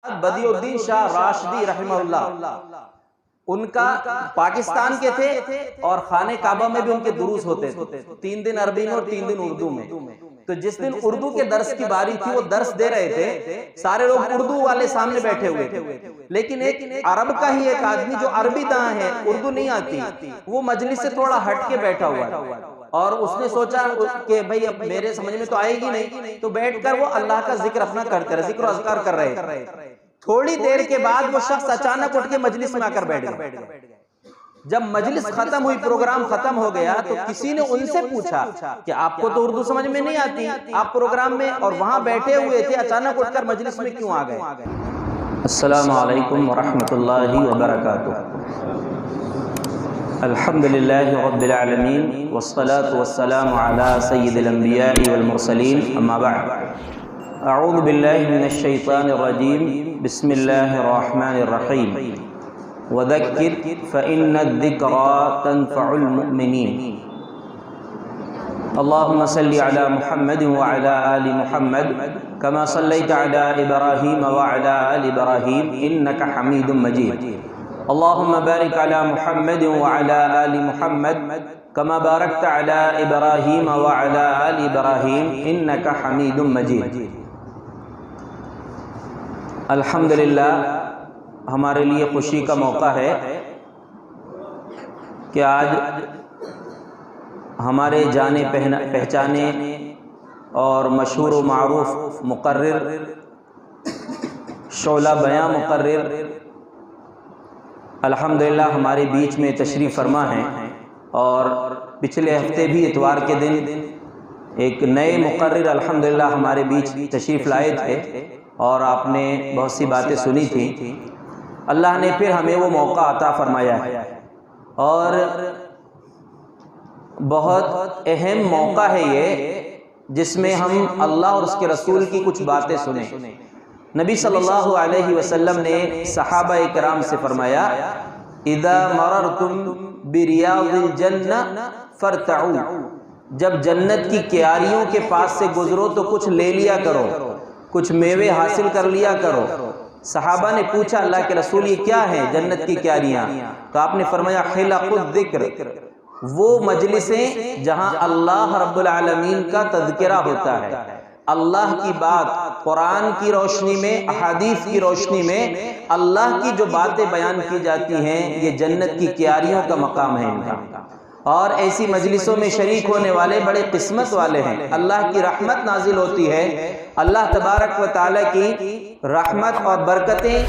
Badie الدین شاہ راشدی رحمہ اللہ، ان کا پاکستان کے تھے اور خانہ کعبہ میں بھی ان کے دروس ہوتے تھے، 3 دن عربی میں اور 3 دن اردو میں۔ تو جس دن اردو کے درس کی باری تھی، وہ درس دے رہے تھے، سارے لوگ اردو والے سامنے بیٹھے ہوئے تھے، لیکن ایک عرب کا ہی ایک آدمی جو عربی داں ہے، اردو نہیں آتی، وہ مجلس سے تھوڑا ہٹ کے بیٹھا ہوا ہے، اور اس نے سوچا کہ بھئی اب میرے سمجھ میں تو آئے گی نہیں، تو بیٹھ کر وہ اللہ کا ذکر اپنا کرتے رہے، ذکر و اذکار کر رہے تھے۔ تھوڑی دیر کے بعد وہ شخص اچانک اٹھ کے مجلس میں آ کر بیٹھ گیا۔ جب مجلس ختم ہوئی، پروگرام ختم ہو گیا، تو کسی نے ان سے پوچھا کہ آپ کو تو اردو سمجھ میں نہیں آتی، آپ پروگرام میں اور وہاں بیٹھے ہوئے تھے، اچانک اٹھ کر مجلس میں کیوں آ گئے؟ السلام علیکم ورحمۃ اللہ وبرکاتہ۔ الحمدللہ رب العالمین والصلاة والسلام علی سید الانبیاء والمرسلین، اما بعد۔ اعوذ باللہ من الشیطان الرجیم، بسم اللہ الرحمن الرحیم۔ وذکر فإن الذکرى تنفع المؤمنین۔ اللہم صلی علی محمد وعلی آل محمد کما صلیت علی ابراہیم وعلی آل ابراہیم انک حمید مجید۔ اللہم بارک علی محمد وعلی آل محمد کما بارکت علی ابراہیم وعلی آل ابراہیم انک حمید مجید۔ الحمدللہ ہمارے لیے خوشی کا موقع ہے کہ آج ہمارے جانے پہچانے اور مشہور و معروف مقرر، شعلہ بیاں مقرر الحمدللہ ہمارے بیچ میں تشریف فرما ہیں، اور پچھلے ہفتے بھی اتوار کے دن ایک نئے مقرر الحمدللہ ہمارے بیچ تشریف لائے تھے، اور آپ نے بہت سی باتیں سنی تھیں۔ اللہ نے پھر ہمیں وہ موقع عطا فرمایا ہے، اور بہت اہم موقع ہے یہ، جس میں ہم اللہ اور اس کے رسول کی کچھ باتیں سنیں۔ نبی صلی اللہ علیہ وسلم نے صحابہ اکرام سے فرمایا، اذا مررتم بریاض الجنہ فارتعوا، جب جنت کی کیاریوں کے پاس سے گزرو تو کچھ لے لیا کرو، کچھ میوے حاصل کر لیا کرو۔ صحابہ نے پوچھا، اللہ کے رسول یہ کیا ہے جنت کی کیاریاں؟ تو آپ نے فرمایا، حلق الذکر، وہ مجلسیں جہاں اللہ رب العالمین کا تذکرہ ہوتا ہے، اللہ کی بات قرآن کی روشنی میں، احادیث کی روشنی میں اللہ کی جو باتیں بیان کی جاتی ہیں، یہ جنت کی کیاریوں کا مقام ہے ان کا۔ اور ایسی مجلسوں میں شریک ہونے والے بڑے قسمت والے ہیں، اللہ کی رحمت نازل ہوتی ہے، اللہ تبارک و تعالیٰ کی رحمت اور برکتیں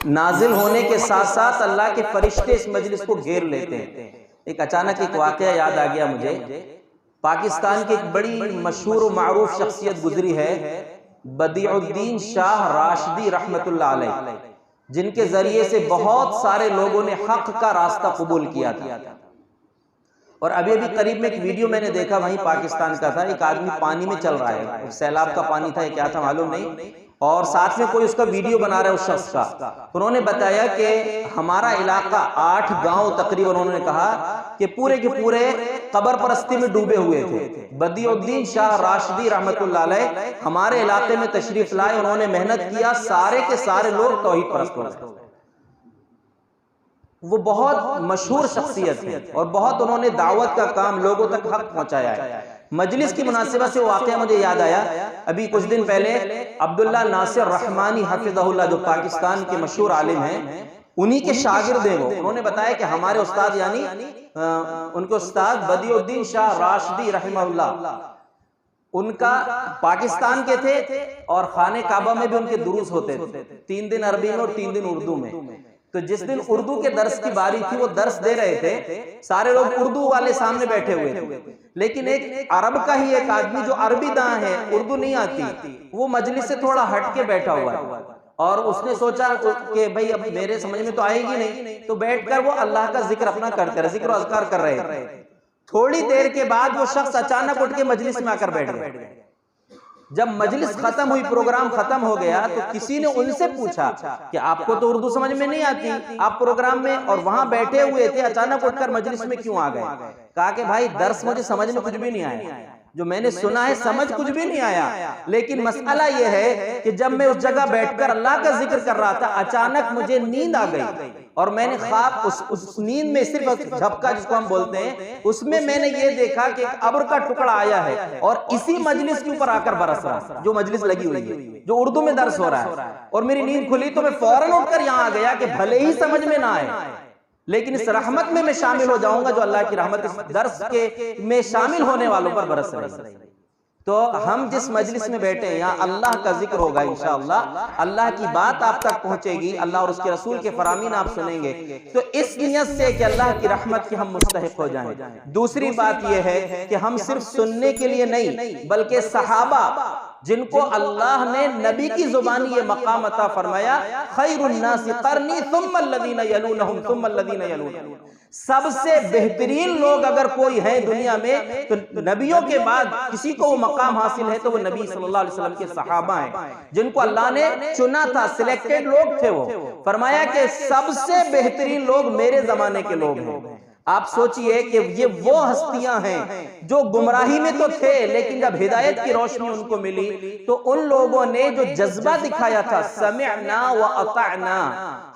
نازل ہونے کے ساتھ ساتھ اللہ کے فرشتے اس مجلس کو گھیر لیتے ہیں۔ ایک اچانک ایک واقعہ یاد آ گیا مجھے، پاکستان کی ایک بڑی مشہور و معروف شخصیت گزری ہے، بدیع الدین شاہ راشدی رحمۃ اللہ علیہ، جن کے ذریعے سے بہت سارے لوگوں نے حق کا راستہ قبول کیا تھا۔ اور ابھی قریب میں ایک ویڈیو میں نے دیکھا، وہیں پاکستان کا تھا، ایک آدمی پانی میں چل رہا ہے، سیلاب کا پانی تھا، کیا تھا معلوم نہیں، اور ساتھ میں کوئی اس کا ویڈیو بنا رہا ہے اس شخص کا۔ انہوں نے بتایا کہ ہمارا علاقہ 8 گاؤں تقریباً، انہوں نے کہا کہ پورے کے پورے قبر پرستی میں ڈوبے ہوئے تھے۔ بدیع الدین شاہ راشدی رحمۃ اللہ علیہ ہمارے علاقے میں تشریف لائے، انہوں نے محنت کیا، سارے کے سارے لوگ توحید پرست ہو گئے۔ وہ بہت مشہور شخصیت ہے، اور بہت انہوں نے دعوت کا کام لوگوں تک حق پہنچایا ہے۔ مجلس کی مناسبت سے واقعہ مجھے یاد آیا، ابھی کچھ دن پہلے عبداللہ ناصر رحمانی حفظہ اللہ، جو پاکستان کے مشہور عالم ہیں، انہی کے شاگرد ہیں وہ، انہوں نے بتایا کہ ہمارے استاد، یعنی ان کے استاد بدیع الدین شاہ راشدی رحمہ اللہ، ان کا پاکستان کے تھے اور خانہ کعبہ میں بھی ان کے دروس ہوتے تھے، 3 دن عربی میں اور 3 دن اردو میں۔ تو جس دن اردو کے درس کی باری تھی، وہ درس دے رہے تھے، سارے لوگ اردو والے سامنے بیٹھے ہوئے تھے، لیکن ایک عرب کا ہی ایک آدمی جو عربی داں ہے، اردو نہیں آتی، وہ مجلس سے تھوڑا ہٹ کے بیٹھا ہوا ہے، اور اس نے سوچا کہ بھئی اب میرے سمجھ میں تو آئے گی نہیں، تو بیٹھ کر وہ اللہ کا ذکر اپنا کرتے رہے، ذکر و اذکار کر رہے تھے۔ تھوڑی دیر کے بعد وہ شخص اچانک اٹھ کے مجلس میں آ کر بیٹھ گیا۔ جب مجلس ختم ہوئی، پروگرام ختم ہو گیا، تو کسی نے ان سے پوچھا کہ آپ کو تو اردو سمجھ میں نہیں آتی، آپ پروگرام میں اور وہاں بیٹھے ہوئے تھے، اچانک اٹھ کر مجلس میں کیوں آ گئے؟ کہا کہ بھائی درس مجھے سمجھ میں کچھ بھی نہیں آیا، جو میں نے سنا ہے سمجھ کچھ بھی نہیں آیا، لیکن مسئلہ یہ ہے کہ جب میں اس جگہ بیٹھ کر اللہ کا ذکر کر رہا تھا، اچانک مجھے نیند آ گئی، اور میں نے خواب اس نیند میں صرف جھپکا جس کو ہم بولتے ہیں، اس میں نے یہ دیکھا کہ ایک ابر کا ٹکڑا آیا ہے اور اسی مجلس کے اوپر آ کر برس رہا ہے، جو مجلس لگی ہوئی ہے، جو اردو میں درس ہو رہا ہے، اور میری نیند کھلی تو میں فوراً اٹھ کر یہاں آ گیا کہ بھلے ہی سمجھ میں نہ آئے لیکن اس رحمت میں شامل ہو جاؤں گا جو اللہ کی رحمت اس درس کے میں شامل ہونے والوں پر برس رہی ہے۔ تو ہم جس مجلس میں بیٹھے ہیں یہاں اللہ کا ذکر ہوگا انشاءاللہ، اللہ کی بات آپ تک پہنچے گی، اللہ اور اس کے رسول کے فرامین آپ سنیں گے، تو اس نیت سے کہ اللہ کی رحمت کے ہم مستحق ہو جائیں۔ دوسری بات یہ ہے کہ ہم صرف سننے کے لیے نہیں بلکہ صحابہ جن کو اللہ نے نبی کی زبانی یہ مقام عطا فرمایا، خیر الناس قرنی ثم الذین یلونہم ثم الذین یلونہم، سب سے بہترین لوگ اگر کوئی ہیں دنیا میں تو نبیوں کے بعد کسی کو وہ مقام حاصل ہے تو وہ نبی صلی اللہ علیہ وسلم کے صحابہ ہیں جن کو اللہ نے چنا تھا، سلیکٹڈ لوگ تھے۔ وہ فرمایا کہ سب سے بہترین لوگ میرے زمانے کے لوگ ہیں۔ آپ سوچئے کہ یہ وہ ہستیاں ہیں جو گمراہی میں تو تھے لیکن جب ہدایت کی روشنی ان کو ملی تو ان لوگوں نے جو جذبہ دکھایا تھا، سمعنا واطعنا،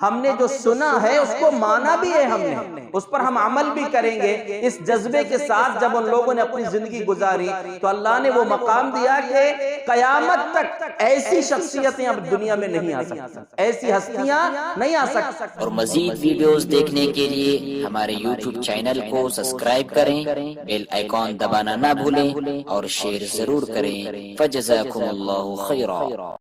ہم نے جو سنا ہے اس کو مانا بھی ہے، ہم نے اس پر ہم عمل بھی کریں گے، اس جذبے کے ساتھ جب ان لوگوں نے اپنی زندگی گزاری تو اللہ نے وہ مقام دیا کہ قیامت تک ایسی شخصیتیں اب دنیا میں نہیں آ سکتی، ایسی ہستیاں نہیں آ سکتی۔ اور مزید ویڈیوز دیکھنے کے لیے ہمارے یوٹیوب چینل کو سبسکرائب کریں، بیل آئیکن دبانا نہ بھولیں اور شیئر ضرور کریں۔ فجزاکم اللہ خیرا۔